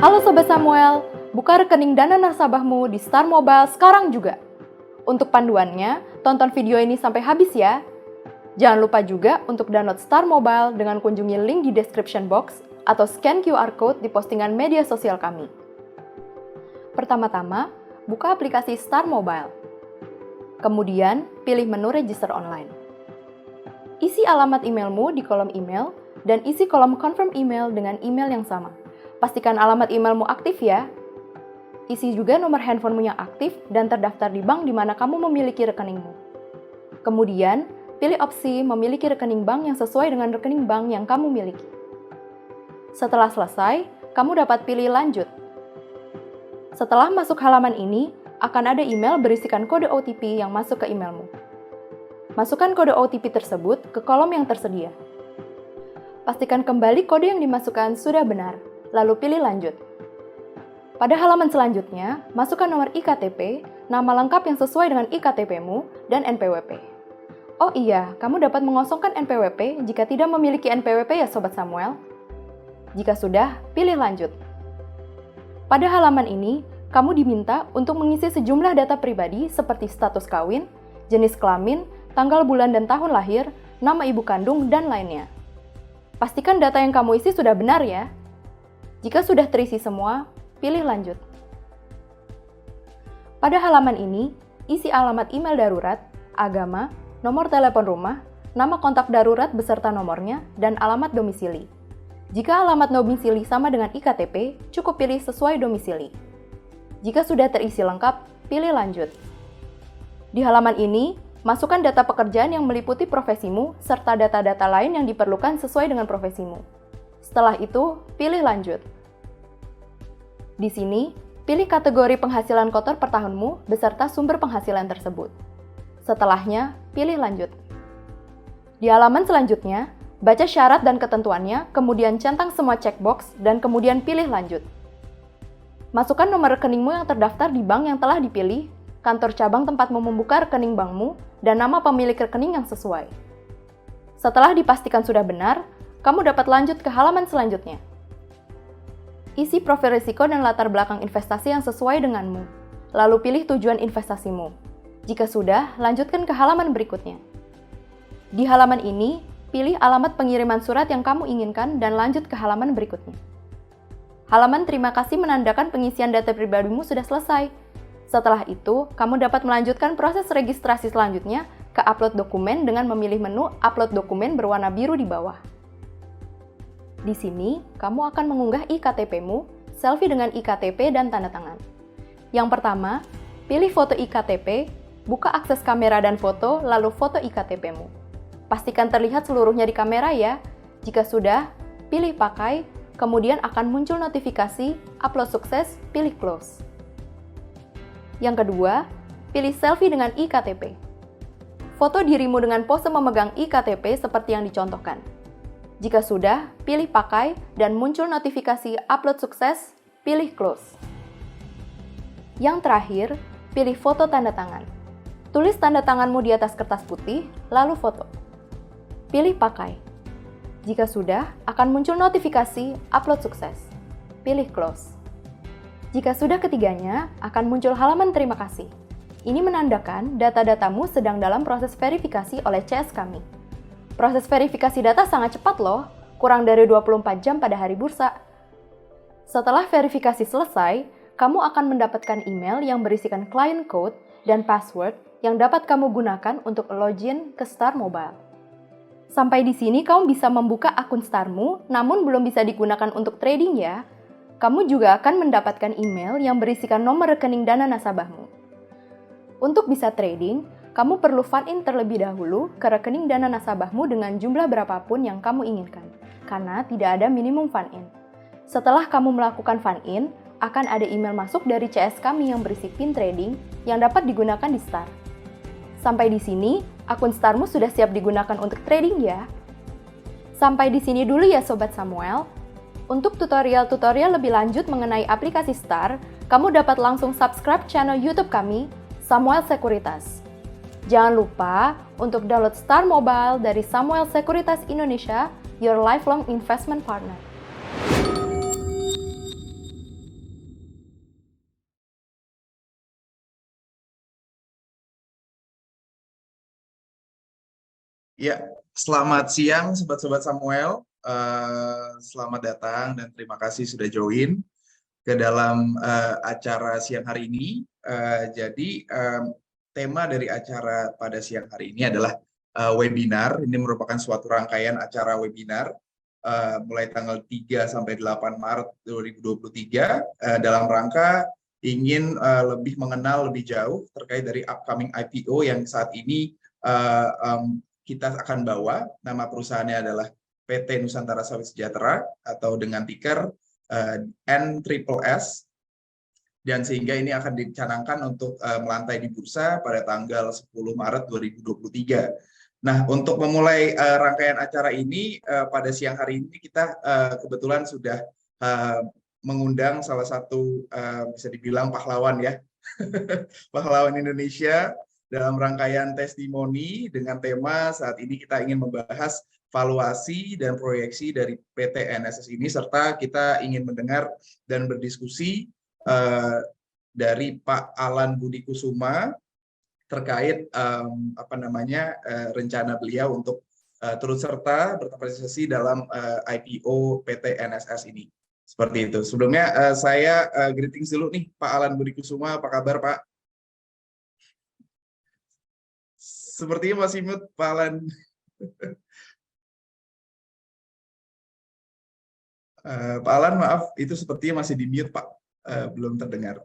Halo Sobat Samuel, buka rekening dana nasabahmu di Star Mobile sekarang juga. Untuk panduannya, tonton video ini sampai habis ya. Jangan lupa juga untuk download Star Mobile dengan kunjungi link di description box atau scan QR code di postingan media sosial kami. Pertama-tama, buka aplikasi Star Mobile. Kemudian, pilih menu register online. Isi alamat emailmu di kolom email dan isi kolom confirm email dengan email yang sama. Pastikan alamat emailmu aktif ya. Isi juga nomor handphonemu yang aktif dan terdaftar di bank di mana kamu memiliki rekeningmu. Kemudian, pilih opsi memiliki rekening bank yang sesuai dengan rekening bank yang kamu miliki. Setelah selesai, kamu dapat pilih lanjut. Setelah masuk halaman ini, akan ada email berisikan kode OTP yang masuk ke emailmu. Masukkan kode OTP tersebut ke kolom yang tersedia. Pastikan kembali kode yang dimasukkan sudah benar. Lalu pilih lanjut. Pada halaman selanjutnya, masukkan nomor iktp, nama lengkap yang sesuai dengan iktp-mu, dan NPWP. Oh iya, kamu dapat mengosongkan NPWP jika tidak memiliki NPWP ya Sobat Samuel. Jika sudah, pilih lanjut. Pada halaman ini, kamu diminta untuk mengisi sejumlah data pribadi seperti status kawin, jenis kelamin, tanggal bulan dan tahun lahir, nama ibu kandung, dan lainnya. Pastikan data yang kamu isi sudah benar ya. Jika sudah terisi semua, pilih lanjut. Pada halaman ini, isi alamat email darurat, agama, nomor telepon rumah, nama kontak darurat beserta nomornya, dan alamat domisili. Jika alamat domisili sama dengan iktp, cukup pilih sesuai domisili. Jika sudah terisi lengkap, pilih lanjut. Di halaman ini, masukkan data pekerjaan yang meliputi profesimu serta data-data lain yang diperlukan sesuai dengan profesimu. Setelah itu, pilih lanjut. Di sini, pilih kategori penghasilan kotor per tahunmu beserta sumber penghasilan tersebut. Setelahnya, pilih lanjut. Di halaman selanjutnya, baca syarat dan ketentuannya, kemudian centang semua checkbox, dan kemudian pilih lanjut. Masukkan nomor rekeningmu yang terdaftar di bank yang telah dipilih, kantor cabang tempatmu membuka rekening bankmu, dan nama pemilik rekening yang sesuai. Setelah dipastikan sudah benar, kamu dapat lanjut ke halaman selanjutnya. Isi profil risiko dan latar belakang investasi yang sesuai denganmu, lalu pilih tujuan investasimu. Jika sudah, lanjutkan ke halaman berikutnya. Di halaman ini, pilih alamat pengiriman surat yang kamu inginkan dan lanjut ke halaman berikutnya. Halaman terima kasih menandakan pengisian data pribadimu sudah selesai. Setelah itu, kamu dapat melanjutkan proses registrasi selanjutnya ke upload dokumen dengan memilih menu upload dokumen berwarna biru di bawah. Di sini, kamu akan mengunggah iktp-mu, selfie dengan iktp dan tanda tangan. Yang pertama, pilih foto iktp, buka akses kamera dan foto, lalu foto iktp-mu. Pastikan terlihat seluruhnya di kamera ya. Jika sudah, pilih pakai, kemudian akan muncul notifikasi, upload sukses, pilih close. Yang kedua, pilih selfie dengan iktp. Foto dirimu dengan pose memegang iktp seperti yang dicontohkan. Jika sudah, pilih pakai dan muncul notifikasi upload sukses, pilih close. Yang terakhir, pilih foto tanda tangan. Tulis tanda tanganmu di atas kertas putih, lalu foto. Pilih pakai. Jika sudah, akan muncul notifikasi upload sukses. Pilih close. Jika sudah ketiganya, akan muncul halaman terima kasih. Ini menandakan data-datamu sedang dalam proses verifikasi oleh CS kami. Proses verifikasi data sangat cepat loh, kurang dari 24 jam pada hari bursa. Setelah verifikasi selesai, kamu akan mendapatkan email yang berisikan client code dan password yang dapat kamu gunakan untuk login ke Star Mobile. Sampai di sini kamu bisa membuka akun Starmu, namun belum bisa digunakan untuk trading ya. Kamu juga akan mendapatkan email yang berisikan nomor rekening dana nasabahmu. Untuk bisa trading, kamu perlu fund-in terlebih dahulu ke rekening dana nasabahmu dengan jumlah berapapun yang kamu inginkan, karena tidak ada minimum fund-in. Setelah kamu melakukan fund-in, akan ada email masuk dari CS kami yang berisi pin trading yang dapat digunakan di Star. Sampai di sini, akun Starmu sudah siap digunakan untuk trading ya. Sampai di sini dulu ya Sobat Samuel. Untuk tutorial-tutorial lebih lanjut mengenai aplikasi Star, kamu dapat langsung subscribe channel YouTube kami, Samuel Sekuritas. Jangan lupa untuk download Star Mobile dari Samuel Sekuritas Indonesia, your lifelong investment partner. Ya, selamat siang sobat-sobat Samuel. Selamat datang dan terima kasih sudah join ke dalam acara siang hari ini. Jadi tema dari acara pada siang hari ini adalah webinar. Ini merupakan suatu rangkaian acara webinar mulai tanggal 3 sampai 8 Maret 2023 dalam rangka ingin lebih mengenal lebih jauh terkait dari upcoming IPO yang saat ini kita akan bawa. Nama perusahaannya adalah PT Nusantara Sawit Sejahtera atau dengan ticker NSSS, dan sehingga ini akan dicanangkan untuk melantai di bursa pada tanggal 10 Maret 2023. Nah, untuk memulai rangkaian acara ini pada siang hari ini kita kebetulan sudah mengundang salah satu bisa dibilang pahlawan ya, pahlawan Indonesia dalam rangkaian testimoni dengan tema saat ini kita ingin membahas valuasi dan proyeksi dari PT NSS ini, serta kita ingin mendengar dan berdiskusi dari Pak Alan Budi Kusuma terkait rencana beliau untuk turut serta berpartisipasi dalam IPO PT NSS ini. Seperti itu. Sebelumnya saya greetings dulu nih Pak Alan Budi Kusuma, apa kabar Pak? Sepertinya masih mute Pak Alan. Pak Alan, maaf, itu sepertinya masih di mute Pak, belum terdengar.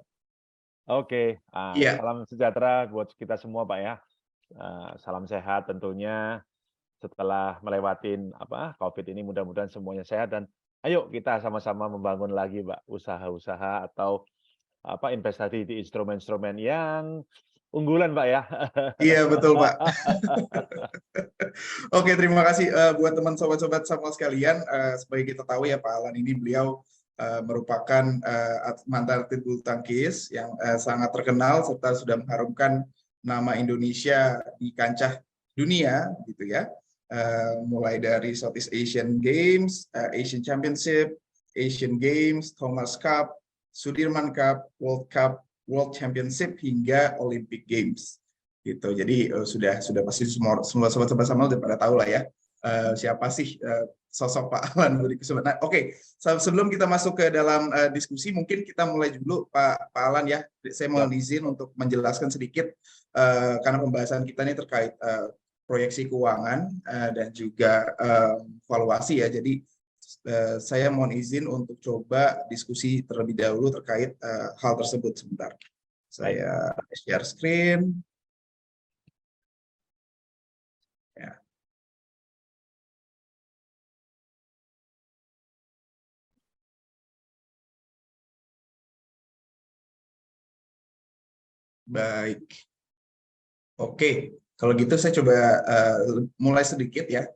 Oke, Iya. salam sejahtera buat kita semua Pak ya. Salam sehat tentunya setelah melewatin COVID ini, mudah-mudahan semuanya sehat dan ayo kita sama-sama membangun lagi Pak usaha-usaha atau investasi di instrumen-instrumen yang unggulan Pak ya. Iya betul Pak. Oke, terima kasih buat teman sobat-sobat Samuel sekalian. Sebagai kita tahu ya Pak Alan ini beliau merupakan mantan atlet bulu tangkis yang sangat terkenal serta sudah mengharumkan nama Indonesia di kancah dunia gitu ya. Mulai dari Southeast Asian Games, Asian Championship, Asian Games, Thomas Cup, Sudirman Cup, World Championship hingga Olympic Games gitu. Jadi sudah pasti semua sobat-sobat Samuel udah pada tahu lah ya siapa sih sosok Pak Alan Budi Kusuma. Nah, oke. Sebelum kita masuk ke dalam diskusi, mungkin kita mulai dulu Pak Alan ya. Saya mohon izin untuk menjelaskan sedikit karena pembahasan kita ini terkait proyeksi keuangan dan juga valuasi ya. Jadi saya mohon izin untuk coba diskusi terlebih dahulu terkait hal tersebut sebentar. Saya share screen. Ya. Baik. Oke, kalau gitu saya coba mulai sedikit ya.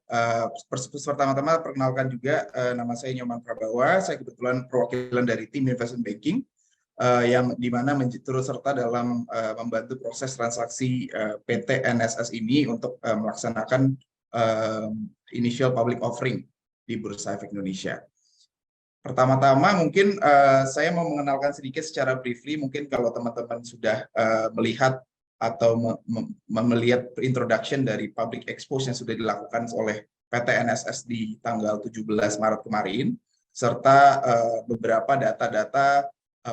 Pertama-tama perkenalkan juga nama saya Nyoman Prabawa. Saya kebetulan perwakilan dari tim investment banking yang dimana turut serta dalam membantu proses transaksi PT NSS ini untuk melaksanakan initial public offering di Bursa Efek Indonesia. Pertama-tama mungkin saya mau mengenalkan sedikit secara briefly, mungkin kalau teman-teman sudah melihat atau melihat introduction dari public expose yang sudah dilakukan oleh PT NSS di tanggal 17 Maret kemarin, serta beberapa data-data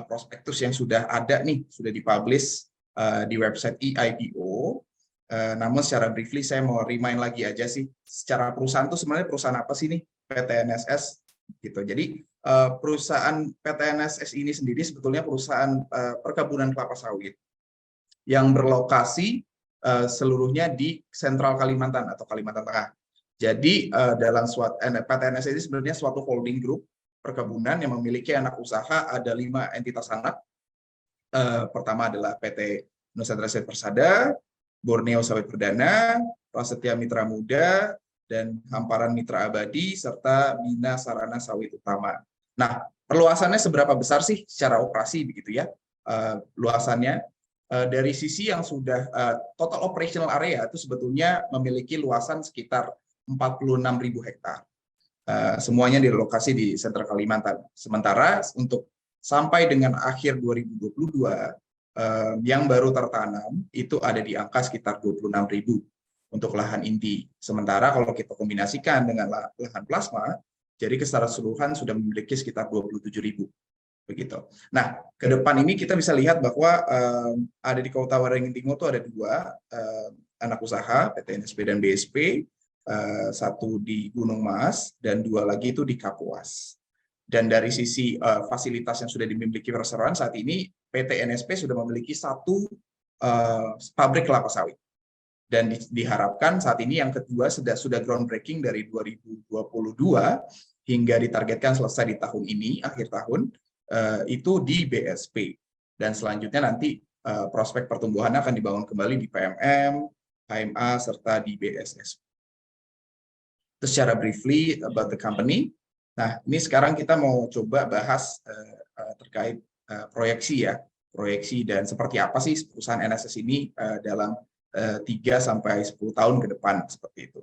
prospektus yang sudah ada nih, sudah dipublish di website eIPO. Namun secara briefly saya mau remind lagi aja sih, secara perusahaan itu sebenarnya perusahaan apa sih nih PT NSS gitu. Jadi perusahaan PT NSS ini sendiri sebetulnya perusahaan perkebunan kelapa sawit yang berlokasi seluruhnya di Sentral Kalimantan atau Kalimantan Tengah. Jadi dalam PT NSS ini sebenarnya suatu holding group perkebunan yang memiliki anak usaha, ada 5 entitas anak. Pertama adalah PT Nusantara Sawit Persada, Borneo Sawit Perdana, Prasetya Mitra Muda, dan Hamparan Mitra Abadi, serta Bina Sarana Sawit Utama. Nah, perluasannya seberapa besar sih secara operasi begitu ya? Luasannya dari sisi yang sudah total operational area itu sebetulnya memiliki luasan sekitar 46.000 hektar. Semuanya direlokasi di Sentral Kalimantan. Sementara untuk sampai dengan akhir 2022 yang baru tertanam itu ada di angka sekitar 26.000. untuk lahan inti. Sementara kalau kita kombinasikan dengan lahan plasma, jadi keseluruhan sudah memiliki sekitar 27.000. Begitu. Nah, ke depan ini kita bisa lihat bahwa ada di Kota Waringin Timur itu ada 2 anak usaha, PT NSP dan BSP, 1 di Gunung Mas, dan 2 lagi itu di Kapuas. Dan dari sisi fasilitas yang sudah dimiliki perseroan saat ini, PT NSP sudah memiliki 1 pabrik kelapa sawit. Dan diharapkan saat ini yang kedua sudah groundbreaking dari 2022 hingga ditargetkan selesai di tahun ini, akhir tahun, itu di BSP. Dan selanjutnya nanti prospek pertumbuhan akan dibangun kembali di PMM, HMA, serta di BSS. Itu secara briefly about the company. Nah, ini sekarang kita mau coba bahas terkait proyeksi ya. Proyeksi dan seperti apa sih perusahaan NSS ini dalam 3-10 tahun ke depan, seperti itu.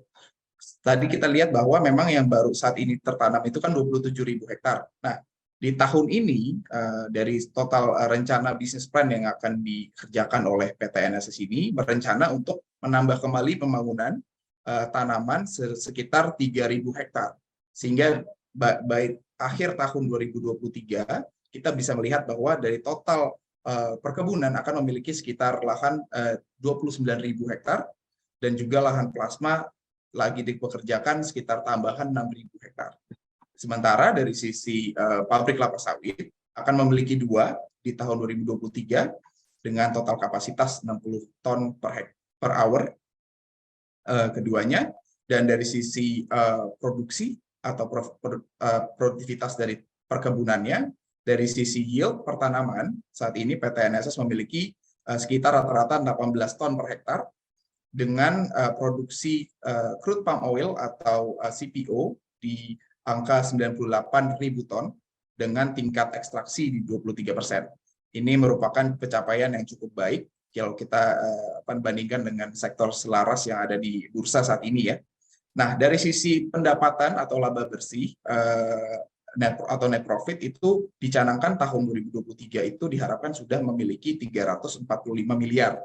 Tadi kita lihat bahwa memang yang baru saat ini tertanam itu kan 27.000 hektar. Nah, di tahun ini dari total rencana bisnis plan yang akan dikerjakan oleh PT NSS ini berencana untuk menambah kembali pembangunan tanaman sekitar 3.000 hektar. Sehingga baik akhir tahun 2023 kita bisa melihat bahwa dari total perkebunan akan memiliki sekitar lahan 29.000 hektar dan juga lahan plasma lagi dipekerjakan sekitar tambahan 6.000 hektar. Sementara dari sisi pabrik kelapa sawit akan memiliki 2 di tahun 2023 dengan total kapasitas 60 ton per hour keduanya, dan dari sisi produksi atau produktivitas dari perkebunannya, dari sisi yield pertanaman, saat ini PT NSS memiliki sekitar rata-rata 18 ton per hektar dengan produksi crude palm oil atau CPO di angka 98.000 ton dengan tingkat ekstraksi di 23%. Ini merupakan pencapaian yang cukup baik kalau kita bandingkan dengan sektor selaras yang ada di bursa saat ini ya. Nah, dari sisi pendapatan atau laba bersih net profit itu dicanangkan tahun 2023 itu diharapkan sudah memiliki 345 miliar.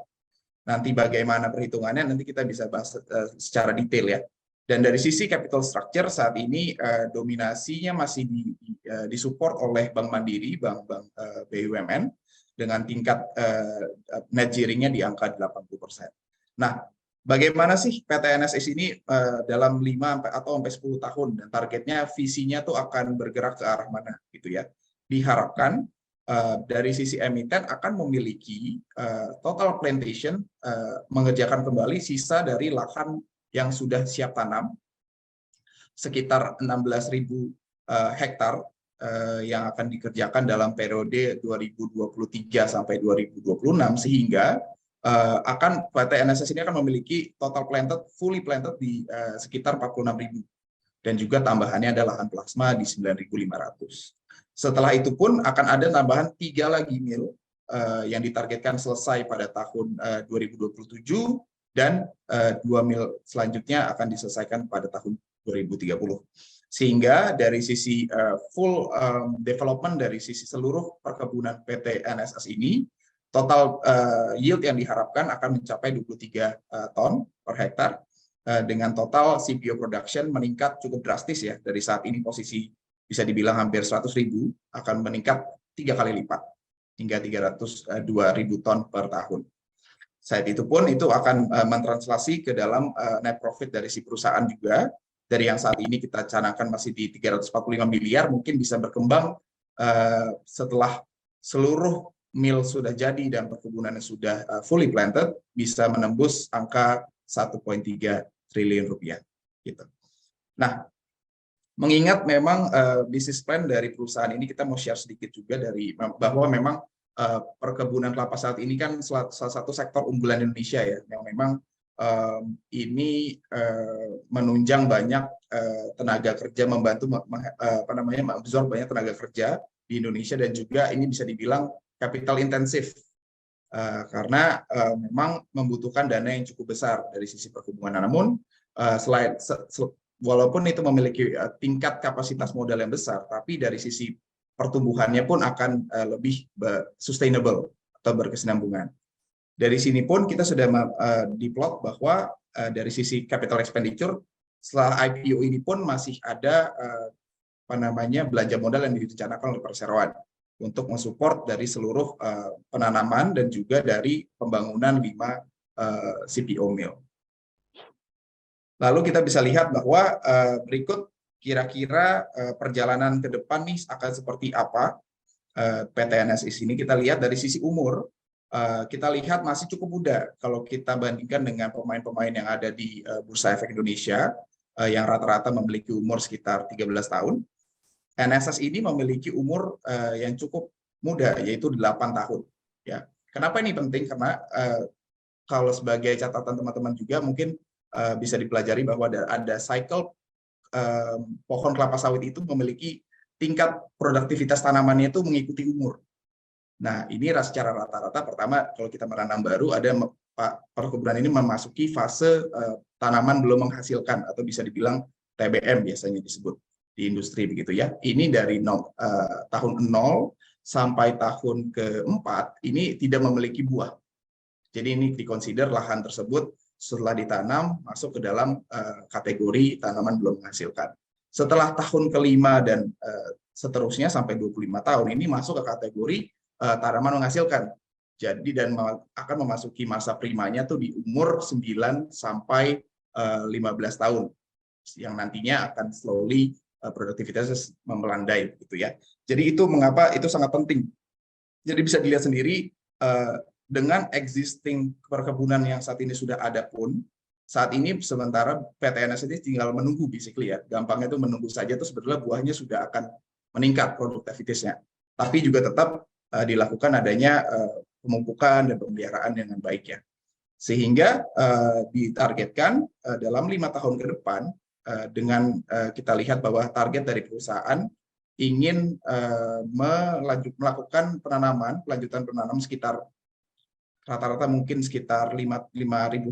Nanti bagaimana perhitungannya nanti kita bisa bahas secara detail ya. Dan dari sisi capital structure saat ini dominasinya masih disupport oleh Bank Mandiri, bank BUMN dengan tingkat net gearing-nya di angka 80%. Nah, bagaimana sih PT NSS ini dalam 5 atau sampai 10 tahun dan targetnya visinya tuh akan bergerak ke arah mana gitu ya. Diharapkan dari sisi emiten akan memiliki total plantation mengerjakan kembali sisa dari lahan yang sudah siap tanam sekitar 16.000 hektar yang akan dikerjakan dalam periode 2023 sampai 2026 sehingga akan PT NSS ini akan memiliki total planted, fully planted di sekitar 46.000 dan juga tambahannya ada lahan plasma di 9.500. Setelah itu pun akan ada tambahan 3 lagi mil yang ditargetkan selesai pada tahun 2027 dan 2 mil selanjutnya akan diselesaikan pada tahun 2030. Sehingga dari sisi full development dari sisi seluruh perkebunan PT NSS ini total yield yang diharapkan akan mencapai 23 ton per hektar dengan total CPO production meningkat cukup drastis ya, dari saat ini posisi bisa dibilang hampir 100.000 akan meningkat 3 kali lipat hingga 302.000 ton per tahun. Saat itu pun itu akan mentranslasi ke dalam net profit dari si perusahaan juga, dari yang saat ini kita canangkan masih di 345 miliar mungkin bisa berkembang setelah seluruh mil sudah jadi dan perkebunannya sudah fully planted bisa menembus angka 1,3 triliun rupiah gitu. Nah, mengingat memang bisnis plan dari perusahaan ini kita mau share sedikit juga dari bahwa memang perkebunan kelapa sawit ini kan salah satu sektor unggulan Indonesia ya, yang memang ini menunjang banyak tenaga kerja, membantu mengabsorb banyak tenaga kerja di Indonesia dan juga ini bisa dibilang capital intensif karena memang membutuhkan dana yang cukup besar dari sisi perkebunan. Namun walaupun itu memiliki tingkat kapasitas modal yang besar, tapi dari sisi pertumbuhannya pun akan lebih sustainable atau berkesinambungan. Dari sini pun kita sudah diplot bahwa dari sisi capital expenditure setelah IPO ini pun masih ada belanja modal yang direncanakan oleh perseroan untuk mensupport dari seluruh penanaman dan juga dari pembangunan 5 CPO mill. Lalu kita bisa lihat bahwa berikut kira-kira perjalanan ke depan nih akan seperti apa PT NSS ini. Kita lihat dari sisi umur, kita lihat masih cukup muda kalau kita bandingkan dengan pemain-pemain yang ada di Bursa Efek Indonesia yang rata-rata memiliki umur sekitar 13 tahun. NSS ini memiliki umur yang cukup muda, yaitu 8 tahun. Ya. Kenapa ini penting? Karena kalau sebagai catatan teman-teman juga mungkin bisa dipelajari bahwa ada cycle pohon kelapa sawit itu memiliki tingkat produktivitas tanamannya itu mengikuti umur. Nah, ini secara rata-rata pertama kalau kita menanam baru ada perkebunan ini memasuki fase tanaman belum menghasilkan atau bisa dibilang TBM biasanya disebut di industri begitu ya. Ini dari tahun 0 sampai tahun ke-4 ini tidak memiliki buah. Jadi ini dikonsider lahan tersebut setelah ditanam masuk ke dalam kategori tanaman belum menghasilkan. Setelah tahun ke-5 dan seterusnya sampai 25 tahun ini masuk ke kategori tanaman menghasilkan. Jadi dan akan memasuki masa primanya tuh di umur 9 sampai 15 tahun yang nantinya akan slowly produktivitasnya melandai gitu ya. Jadi itu mengapa itu sangat penting. Jadi bisa dilihat sendiri dengan existing perkebunan yang saat ini sudah ada pun, saat ini sementara PT NSS ini tinggal menunggu basically ya. Gampangnya itu menunggu saja, itu sebetulnya buahnya sudah akan meningkat produktivitasnya. Tapi juga tetap dilakukan adanya pemupukan dan pemeliharaan dengan baik ya. Sehingga ditargetkan dalam 5 tahun ke depan, dengan kita lihat bahwa target dari perusahaan ingin melakukan pelanjutan penanaman sekitar rata-rata mungkin sekitar 5.000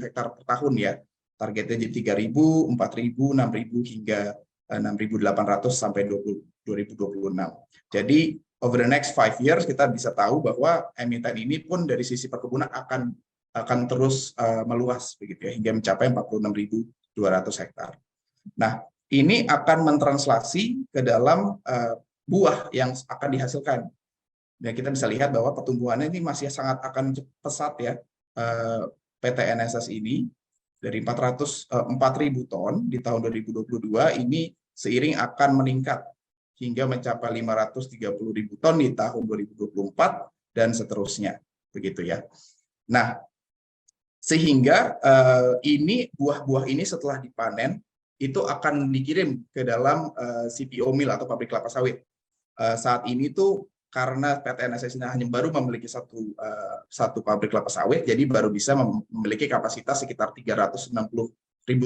hektar per tahun ya. Targetnya jadi 3.000, 4.000, 6.000 hingga 6.800 sampai 2026. Jadi over the next 5 years kita bisa tahu bahwa emiten ini pun dari sisi perkebunan akan terus meluas begitu ya hingga mencapai 46.200 hektar. Nah, ini akan mentranslasi ke dalam buah yang akan dihasilkan. Dan kita bisa lihat bahwa pertumbuhannya ini masih sangat akan pesat ya. PT NSS ini dari 4.000 ton di tahun 2022 ini seiring akan meningkat hingga mencapai 530.000 ton di tahun 2024 dan seterusnya begitu ya. Nah, sehingga ini buah-buah ini setelah dipanen itu akan dikirim ke dalam CPO mill atau pabrik kelapa sawit. Saat ini tuh karena PT NSS ini hanya baru memiliki satu pabrik kelapa sawit, jadi baru bisa memiliki kapasitas sekitar 360.000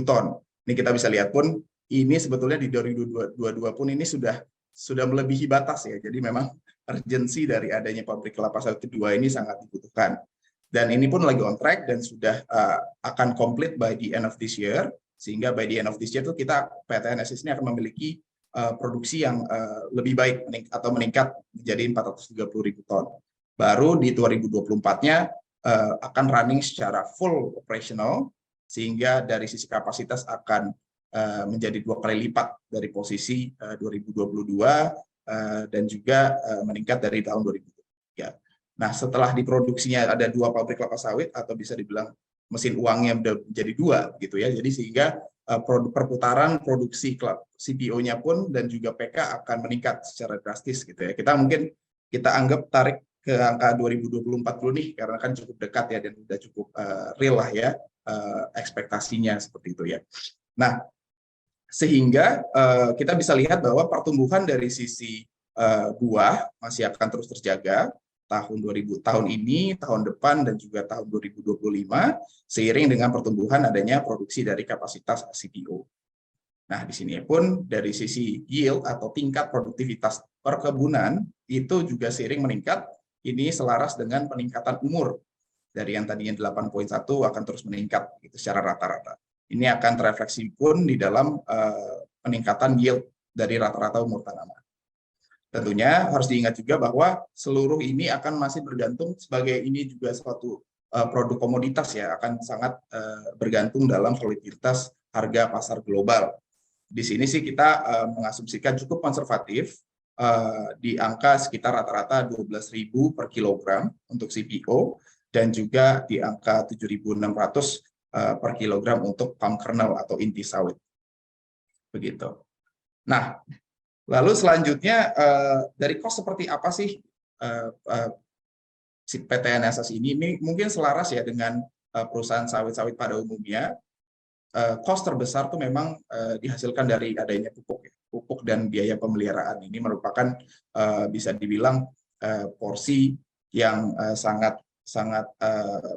ton. Ini kita bisa lihat pun, ini sebetulnya di 2022 pun ini sudah melebihi batas ya. Jadi memang urgensi dari adanya pabrik kelapa sawit kedua ini sangat dibutuhkan. Dan ini pun lagi on track dan sudah akan complete by the end of this year. Sehingga by the end of this year itu PT NSS ini akan memiliki produksi yang lebih baik atau meningkat menjadi 430.000 ton. Baru di 2024-nya akan running secara full operational, sehingga dari sisi kapasitas akan menjadi 2 kali lipat dari posisi 2022 dan juga meningkat dari tahun 2023. Nah, setelah diproduksinya ada 2 pabrik kelapa sawit atau bisa dibilang mesin uangnya udah jadi 2 gitu ya. Jadi sehingga perputaran produksi CPO-nya pun dan juga PK akan meningkat secara drastis gitu ya. Kita anggap tarik ke angka 2024 dulu nih karena kan cukup dekat ya dan sudah cukup real lah ya ekspektasinya seperti itu ya. Nah, sehingga kita bisa lihat bahwa pertumbuhan dari sisi buah masih akan terus terjaga tahun ini, tahun depan, dan juga tahun 2025, seiring dengan pertumbuhan adanya produksi dari kapasitas CPO. Nah, di sini pun dari sisi yield atau tingkat produktivitas perkebunan itu juga seiring meningkat, ini selaras dengan peningkatan umur. Dari yang tadinya 8.1 akan terus meningkat gitu, secara rata-rata. Ini akan terefleksi pun di dalam peningkatan yield dari rata-rata umur tanaman. Tentunya harus diingat juga bahwa seluruh ini akan masih bergantung sebagai ini juga suatu produk komoditas ya akan sangat bergantung dalam volatilitas harga pasar global. Di sini sih kita mengasumsikan cukup konservatif di angka sekitar rata-rata 12.000 per kilogram untuk CPO dan juga di angka 7.600 per kilogram untuk palm kernel atau inti sawit. Begitu. Nah, lalu selanjutnya dari cost seperti apa sih si PTNSS ini mungkin selaras ya dengan perusahaan sawit-sawit pada umumnya. Cost terbesar tuh memang dihasilkan dari adanya pupuk, ya. Pupuk dan biaya pemeliharaan ini merupakan bisa dibilang porsi yang sangat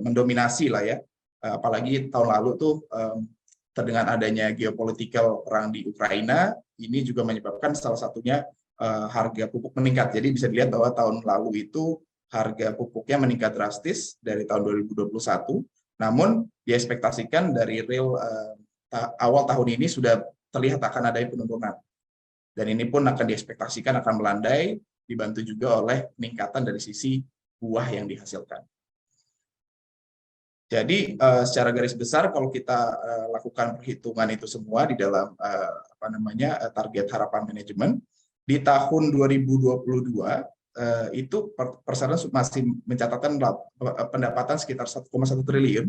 mendominasi lah ya. Apalagi tahun lalu tuh terdengar adanya geopolitical perang di Ukraina, ini juga menyebabkan salah satunya harga pupuk meningkat. Jadi bisa dilihat bahwa tahun lalu itu harga pupuknya meningkat drastis dari tahun 2021, namun diekspektasikan dari real awal tahun ini sudah terlihat akan ada penurunan. Dan ini pun akan diekspektasikan akan melandai, dibantu juga oleh peningkatan dari sisi buah yang dihasilkan. Jadi secara garis besar kalau kita lakukan perhitungan itu semua di dalam target harapan manajemen di tahun 2022 itu Persero masih mencatatkan pendapatan sekitar 1,1 triliun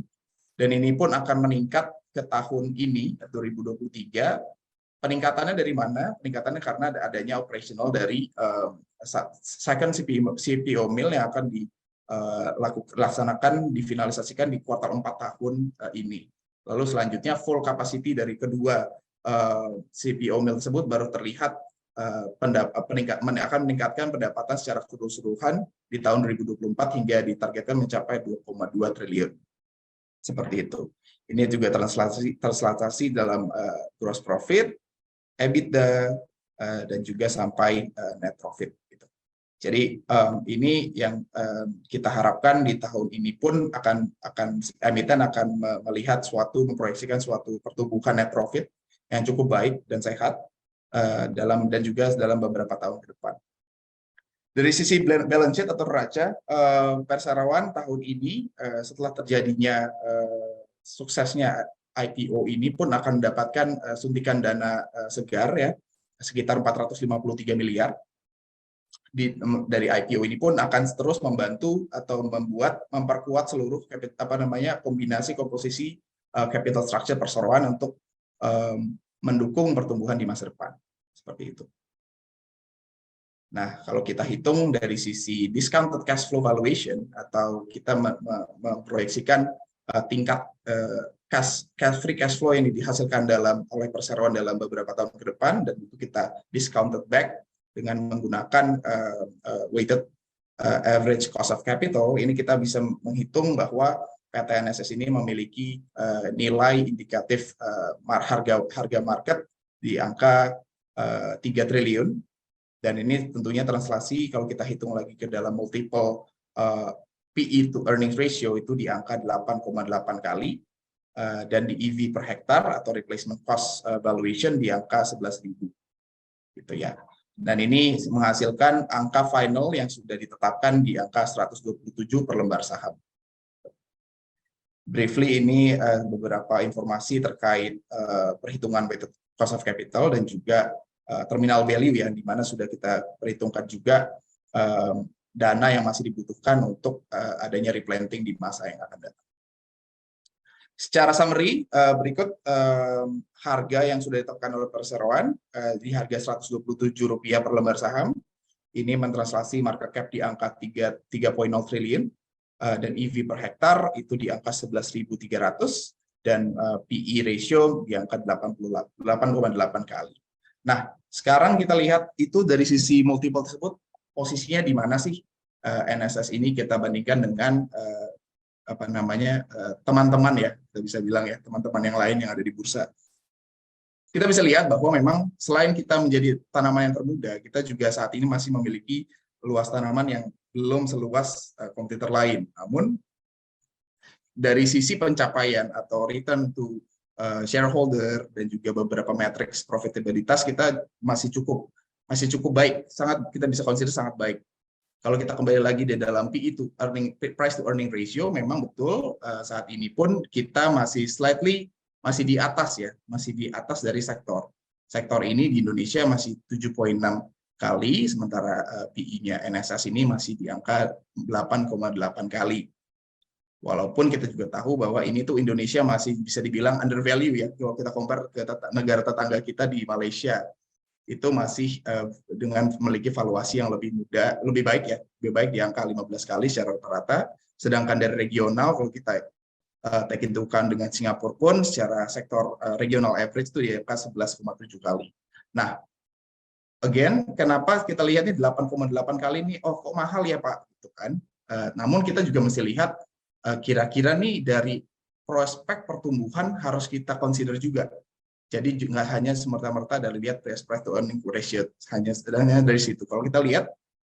dan ini pun akan meningkat ke tahun ini 2023. Peningkatannya dari mana? Peningkatannya karena adanya operational dari second CPO mill yang akan dilaksanakan, difinalisasikan di kuartal 4 tahun ini. Lalu selanjutnya full capacity dari kedua CPO mill tersebut baru terlihat akan meningkatkan pendapatan secara keseluruhan di tahun 2024 hingga ditargetkan mencapai 2,2 triliun. Seperti itu. Ini juga translasi dalam gross profit, EBITDA, dan juga sampai net profit. Jadi ini yang kita harapkan di tahun ini pun emiten akan melihat memproyeksikan suatu pertumbuhan net profit yang cukup baik dan sehat dan juga dalam beberapa tahun ke depan. Dari sisi balance sheet atau neraca, Perseroan tahun ini setelah terjadinya suksesnya IPO ini pun akan mendapatkan suntikan dana segar ya sekitar 453 miliar. Dari IPO ini pun akan terus membantu atau memperkuat seluruh kombinasi komposisi capital structure Perseroan untuk mendukung pertumbuhan di masa depan. Seperti itu. Nah, kalau kita hitung dari sisi discounted cash flow valuation atau kita memproyeksikan tingkat free cash flow yang dihasilkan oleh Perseroan dalam beberapa tahun ke depan, dan itu kita discounted back dengan menggunakan weighted average cost of capital, ini kita bisa menghitung bahwa PTNSS ini memiliki nilai indikatif harga market di angka 3 triliun, dan ini tentunya translasi kalau kita hitung lagi ke dalam multiple PE to earnings ratio itu di angka 8,8 kali, dan di EV per hektar atau replacement cost valuation di angka 11.000 gitu ya. Dan ini menghasilkan angka final yang sudah ditetapkan di angka 127 per lembar saham. Briefly ini beberapa informasi terkait perhitungan weighted cost of capital dan juga terminal value yang di mana sudah kita perhitungkan juga dana yang masih dibutuhkan untuk adanya replanting di masa yang akan datang. Secara summary berikut harga yang sudah ditetapkan oleh Perseroan di harga Rp127 per lembar saham. Ini mentranslasi market cap di angka 3,0 triliun. Dan EV per hektar itu di angka 11.300 dan PE ratio di angka 8,8 kali. Nah, sekarang kita lihat itu dari sisi multiple tersebut posisinya di mana sih NSS ini kita bandingkan dengan teman-teman ya, kita bisa bilang ya, teman-teman yang lain yang ada di bursa. Kita bisa lihat bahwa memang selain kita menjadi tanaman yang termuda, kita juga saat ini masih memiliki luas tanaman yang belum seluas kompetitor lain. Namun dari sisi pencapaian atau return to shareholder dan juga beberapa matriks profitabilitas kita masih cukup baik, kita bisa consider sangat baik. Kalau kita kembali lagi di dalam PE to price to earning ratio, memang betul saat ini pun kita masih masih di atas ya, masih di atas dari sektor. Sektor ini di Indonesia masih 7,6 kali, sementara PE-nya NSS ini masih di angka 8,8 kali. Walaupun kita juga tahu bahwa ini tuh Indonesia masih bisa dibilang undervalue ya, kalau kita compare ke negara tetangga kita di Malaysia, itu masih dengan memiliki valuasi yang lebih baik ya, lebih baik di angka 15 kali secara rata-rata. Sedangkan dari regional, kalau kita take into account dengan Singapura pun secara sektor regional average itu di angka 11,7 kali. Nah, again, kenapa kita lihat ini 8,8 kali ini, oh kok mahal ya Pak, gitu kan? Namun kita juga mesti lihat kira-kira nih dari prospek pertumbuhan harus kita consider juga. Jadi nggak hanya semerta-merta dari lihat price to earning ratio, hanya dari situ. Kalau kita lihat,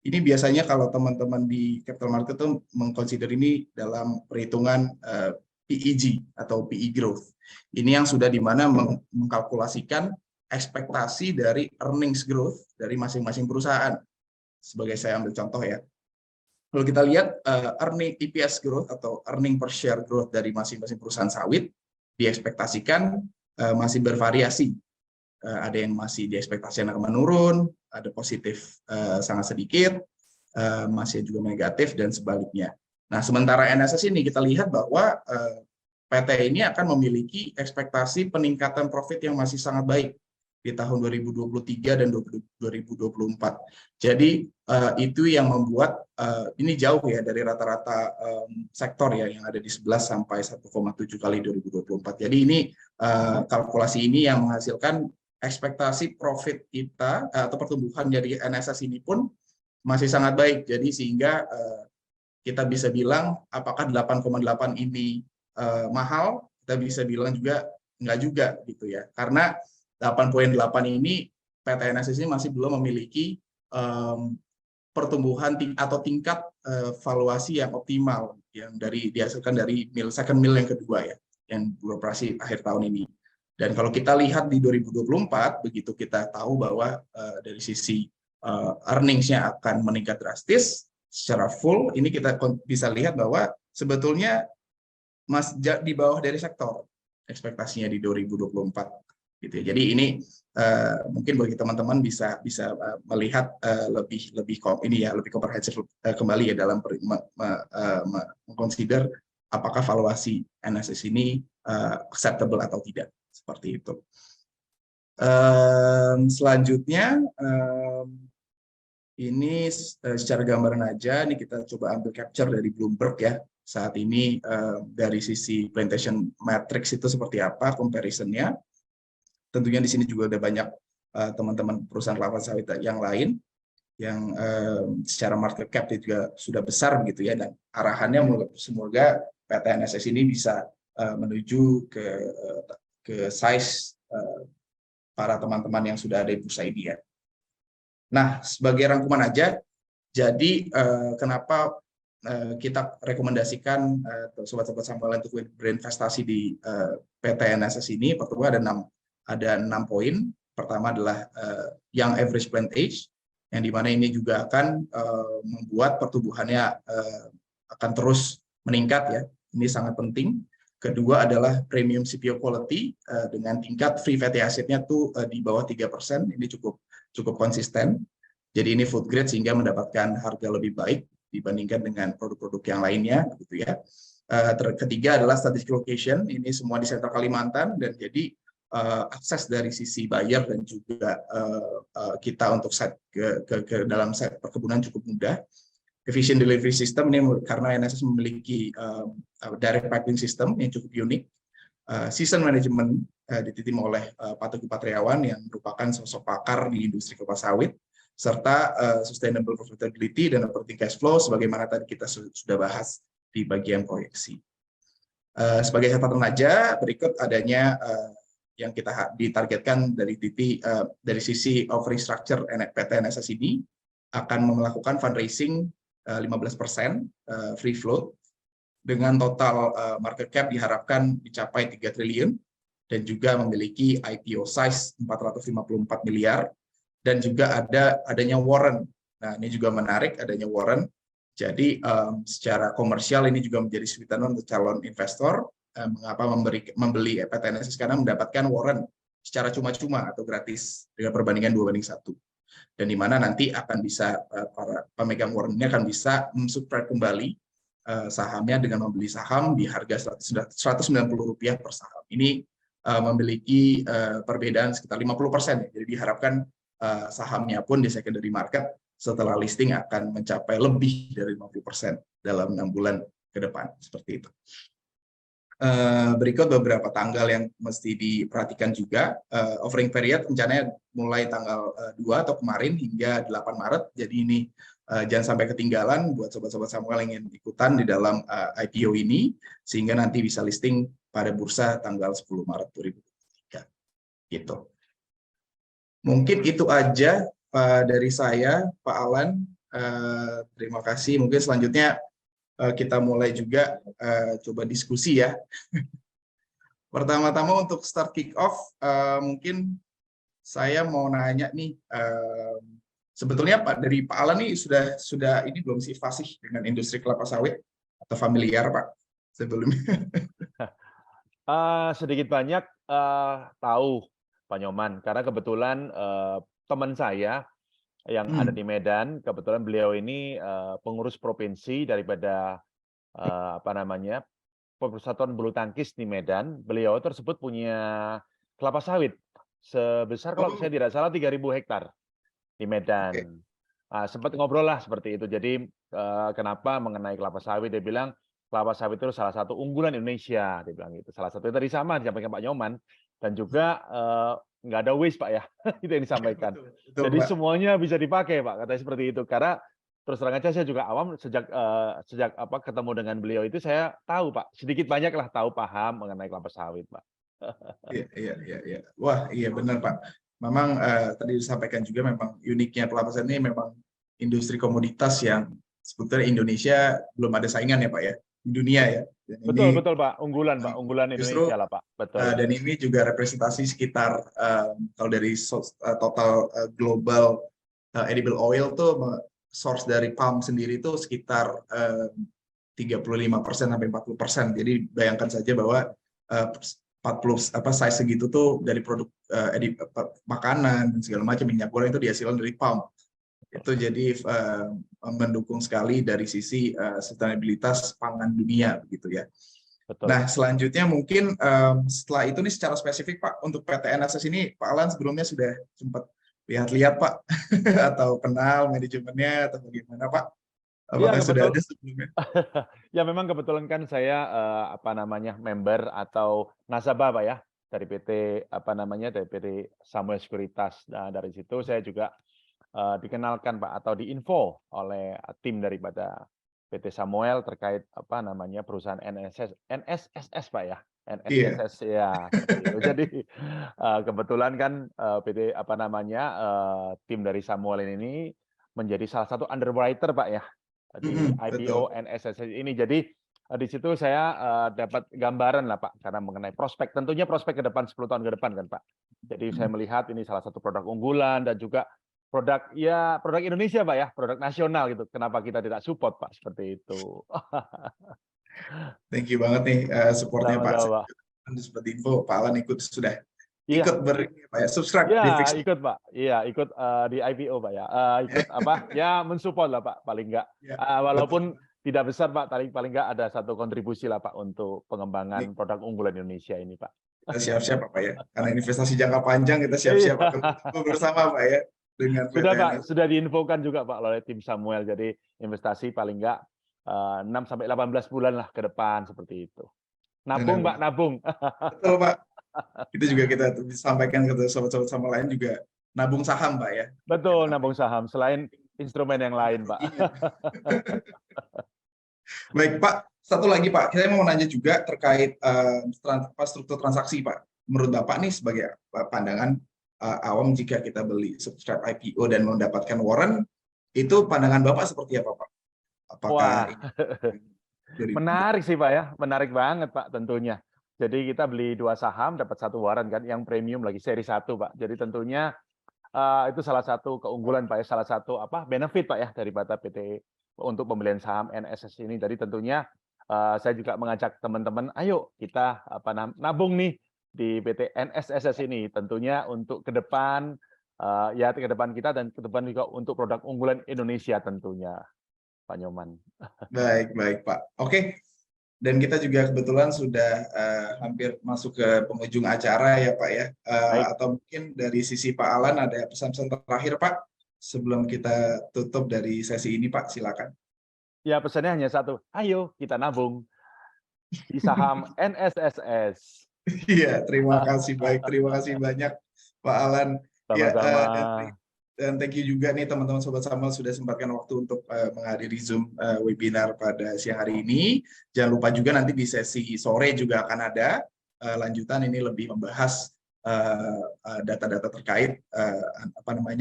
ini biasanya kalau teman-teman di capital market itu mengconsider ini dalam perhitungan PEG atau PE growth. Ini yang sudah di mana mengkalkulasikan ekspektasi dari earnings growth dari masing-masing perusahaan. Sebagai saya ambil contoh ya. Kalau kita lihat earning EPS growth atau earning per share growth dari masing-masing perusahaan sawit diekspektasikan masih bervariasi. Ada yang masih diekspektasikan akan menurun, ada positif sangat sedikit, masih juga negatif dan sebaliknya. Nah, sementara NSS ini kita lihat bahwa PT ini akan memiliki ekspektasi peningkatan profit yang masih sangat baik di tahun 2023 dan 2024. Jadi itu yang membuat ini jauh ya dari rata-rata sektor ya yang ada di 11 sampai 1,7 kali 2024. Jadi ini kalkulasi ini yang menghasilkan ekspektasi profit kita atau pertumbuhan dari NSS ini pun masih sangat baik. Jadi sehingga kita bisa bilang apakah 8,8 ini mahal, kita bisa bilang juga enggak juga gitu ya. Karena 8,8 ini PT NSS ini masih belum memiliki pertumbuhan atau tingkat valuasi yang optimal yang dihasilkan dari second mill yang kedua ya, yang beroperasi akhir tahun ini. Dan kalau kita lihat di 2024, begitu kita tahu bahwa dari sisi earnings-nya akan meningkat drastis secara full, ini kita bisa lihat bahwa sebetulnya masih di bawah dari sektor ekspektasinya di 2024. Gitu ya. Jadi ini mungkin bagi teman-teman bisa melihat lebih komprehensif kembali ya dalam mengconsider apakah valuasi NSS ini acceptable atau tidak, seperti itu. Selanjutnya ini secara gambaran aja, ini kita coba ambil capture dari Bloomberg ya. Saat ini dari sisi plantation matrix itu seperti apa comparison-nya. Tentunya di sini juga ada banyak teman-teman perusahaan kelapa sawit yang lain yang secara market cap juga sudah besar begitu ya, dan arahannya semoga PT NSS ini bisa menuju ke size para teman-teman yang sudah ada di bursa ini ya. Nah, sebagai rangkuman aja, jadi kenapa kita rekomendasikan sobat-sobat Sambalan untuk berinvestasi di PT NSS ini? Pertama ada 6 poin. Pertama adalah young average plant age, yang dimana ini juga akan membuat pertumbuhannya akan terus meningkat ya. Ini sangat penting. Kedua adalah premium CPO quality dengan tingkat free fatty acid-nya tuh di bawah 3%. Ini cukup konsisten. Jadi ini food grade sehingga mendapatkan harga lebih baik dibandingkan dengan produk-produk yang lainnya gitu ya. Ketiga adalah strategic location. Ini semua di Sentral Kalimantan, dan jadi akses dari sisi buyer dan juga kita untuk ke dalam set perkebunan cukup mudah. Efficient delivery system ini karena NSS memiliki direct piping system yang cukup unik. Season management dipimpin oleh Pak Teguh Patriawan yang merupakan sosok pakar di industri kelapa sawit, serta sustainable profitability dan operating cash flow sebagaimana tadi kita sudah bahas di bagian proyeksi. Sebagai catatan aja, berikut adanya yang kita ditargetkan dari sisi offering structure PT NSS ini akan melakukan fundraising 15% free float dengan total market cap diharapkan dicapai 3 triliun dan juga memiliki IPO size 454 miliar, dan juga adanya warrant Nah, ini juga menarik adanya warrant. Jadi secara komersial ini juga menjadi sweetener untuk calon investor. Mengapa membeli PTNS sekarang mendapatkan warrant secara cuma-cuma atau gratis dengan perbandingan 2:1. Dan di mana nanti akan bisa para pemegang warrant ini akan bisa mensubscribe kembali sahamnya dengan membeli saham di harga Rp190 per saham. Ini memiliki perbedaan sekitar 50%. Jadi diharapkan sahamnya pun di secondary market setelah listing akan mencapai lebih dari 50% dalam 6 bulan ke depan. Seperti itu. Berikut beberapa tanggal yang mesti diperhatikan juga. Offering period rencananya mulai tanggal 2 atau kemarin hingga 8 Maret. Jadi ini jangan sampai ketinggalan buat sobat-sobat Samuel yang ingin ikutan di dalam IPO ini, sehingga nanti bisa listing pada bursa tanggal 10 Maret 2023. Gitu. Mungkin itu aja dari saya, Pak Alan. Terima kasih. Mungkin selanjutnya kita mulai juga coba diskusi ya. Pertama-tama untuk start kick off, mungkin saya mau nanya nih, sebetulnya Pak dari Pak Alan nih sudah ini belum sih fasih dengan industri kelapa sawit atau familiar Pak sebelumnya? Sedikit banyak tahu Pak Nyoman, karena kebetulan teman saya yang ada di Medan, kebetulan beliau ini pengurus provinsi daripada Persatuan Bulu Tangkis di Medan. Beliau tersebut punya kelapa sawit sebesar kalau saya tidak salah 3.000 hektar di Medan. Sempat ngobrol lah seperti itu. Jadi kenapa mengenai kelapa sawit, dia bilang kelapa sawit itu salah satu unggulan Indonesia, dia bilang gitu. Salah satu tadi sama disampaikan Pak Nyoman, dan juga nggak ada waste Pak ya, itu yang disampaikan. Betul, jadi Pak. Semuanya bisa dipakai Pak, katanya seperti itu. Karena terus terang aja saya juga awam sejak ketemu dengan beliau itu saya tahu Pak, sedikit banyak lah tahu paham mengenai kelapa sawit Pak. Iya. Wah, iya benar Pak. Memang tadi disampaikan juga memang uniknya kelapa sawit ini memang industri komoditas yang sebetulnya Indonesia belum ada saingan ya Pak ya di dunia ya. Dan betul Pak, unggulan Indonesia lah Pak. Betul. Dan ini juga representasi sekitar kalau dari total global edible oil tuh source dari palm sendiri itu sekitar 35% sampai 40%. Jadi bayangkan saja bahwa 40 size segitu tuh dari produk makanan dan segala macam, minyak goreng itu dihasilkan dari palm. Itu jadi mendukung sekali dari sisi sustainabilitas pangan dunia begitu ya. Betul. Nah, selanjutnya mungkin setelah itu nih secara spesifik Pak, untuk PTNSS ini Pak Alan sebelumnya sudah sempat lihat-lihat Pak atau kenal manajemennya atau bagaimana Pak? Apakah sudah ada sebelumnya? Ya memang kebetulan kan saya member atau nasabah Pak ya dari PT dari PT Samuel Sekuritas. Nah, dari situ saya juga dikenalkan Pak atau diinfo oleh tim daripada PT Samuel terkait perusahaan NSSS Pak ya. NSSS ya. Gitu. Jadi kebetulan kan PT tim dari Samuel ini menjadi salah satu underwriter Pak ya di IPO NSSS ini. Jadi di situ saya dapat gambaran lah Pak, karena mengenai prospek, tentunya prospek ke depan 10 tahun ke depan kan Pak. Jadi saya melihat ini salah satu produk unggulan dan juga produk Indonesia Pak ya, produk nasional gitu. Kenapa kita tidak support Pak seperti itu? Thank you banget nih supportnya Pak. Seperti info Pak Alan sudah ikut subscribe ya, di Fix. Ikut Pak. Iya, ikut di IPO Pak ya. Ikut ya mensupport lah Pak paling enggak. Walaupun tidak besar Pak, paling enggak ada satu kontribusi lah Pak untuk pengembangan produk unggulan Indonesia ini Pak. Kita siap-siap Pak ya. Karena investasi jangka panjang kita siap-siap bersama Pak ya. Dengan sudah Pak, sudah diinfokan juga Pak oleh tim Samuel. Jadi investasi paling enggak 6 sampai 18 bulan lah ke depan seperti itu. Nabung Pak, nabung. Betul Pak. Itu juga kita sampaikan ke sobat-sobat sama lain juga nabung saham Pak ya. Betul, nabung saham selain instrumen yang lain Pak. Baik Pak, satu lagi Pak, saya mau nanya juga terkait struktur transaksi Pak. Menurut Bapak nih sebagai pandangan awam, jika kita beli subscribe IPO dan mendapatkan warrant, itu pandangan Bapak seperti apa Pak? Apakah menarik sih Pak ya, menarik banget Pak tentunya. Jadi kita beli 2 saham dapat 1 warrant kan, yang premium lagi seri 1 Pak. Jadi tentunya itu salah satu keunggulan Pak ya, salah satu benefit Pak ya daripada PT untuk pembelian saham NSS ini. Jadi tentunya saya juga mengajak teman-teman, ayo kita nabung nih di PT NSSS ini. Tentunya untuk ke depan ya ke depan kita dan ke depan juga untuk produk unggulan Indonesia tentunya, Pak Nyoman. Baik, baik Pak. Oke. Dan kita juga kebetulan sudah hampir masuk ke penghujung acara ya Pak ya. Baik. Atau mungkin dari sisi Pak Alan ada pesan-pesan terakhir Pak sebelum kita tutup dari sesi ini Pak, silakan. Ya pesannya hanya satu, ayo kita nabung di saham NSSS. Iya, terima kasih baik, terima kasih banyak Pak Alan. Sama-sama. Ya, dan thank you juga nih teman-teman Sobat Samuel sudah sempatkan waktu untuk menghadiri Zoom webinar pada siang hari ini. Jangan lupa juga nanti di sesi sore juga akan ada lanjutan ini lebih membahas data-data terkait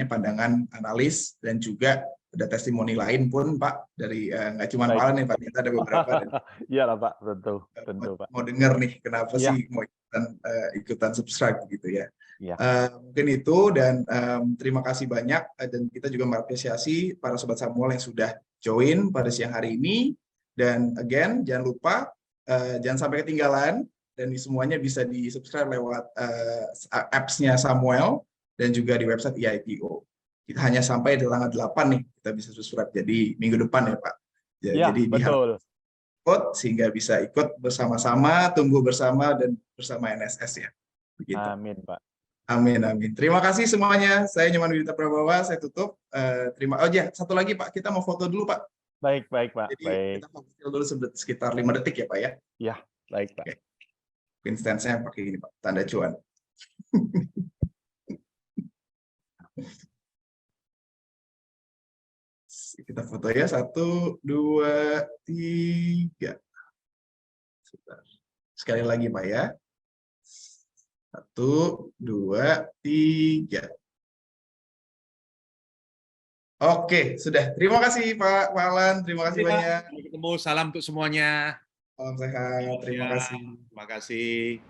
pandangan analis dan juga ada testimoni lain pun Pak dari nggak cuma Pak Alan nih Pak, kita ada beberapa. Iya lah Pak, tentu Pak. Mau dengar nih kenapa Ya. sih mau ikutan subscribe gitu ya. Ya. Mungkin itu dan terima kasih banyak dan kita juga mengapresiasi para Sobat Samuel yang sudah join pada siang hari ini dan again jangan lupa jangan sampai ketinggalan dan semuanya bisa di subscribe lewat apps-nya Samuel dan juga di website EIPO. Kita hanya sampai di tanggal 8 nih kita bisa subscribe, jadi minggu depan ya Pak. Ya, jadi betul. Sehingga bisa ikut bersama-sama, tumbuh bersama dan bersama NSS ya. Begitu. Amin Pak. Amin, amin. Terima kasih semuanya. Saya Nyoman Widita Prabawa, saya tutup. Satu lagi Pak, kita mau foto dulu Pak. Baik Pak. Jadi baik. kita foto dulu sekitar 5 detik ya Pak ya. Ya, baik Pak. Oke. Instance-nya pakai ini Pak, tanda cuan. Kita foto ya, 1, 2, 3. Sekali lagi Pak ya. 1, 2, 3. Oke, sudah. Terima kasih Pak Alan, terima kasih banyak. Sampai ketemu, salam untuk semuanya. Salam sehat, terima kasih. Terima kasih.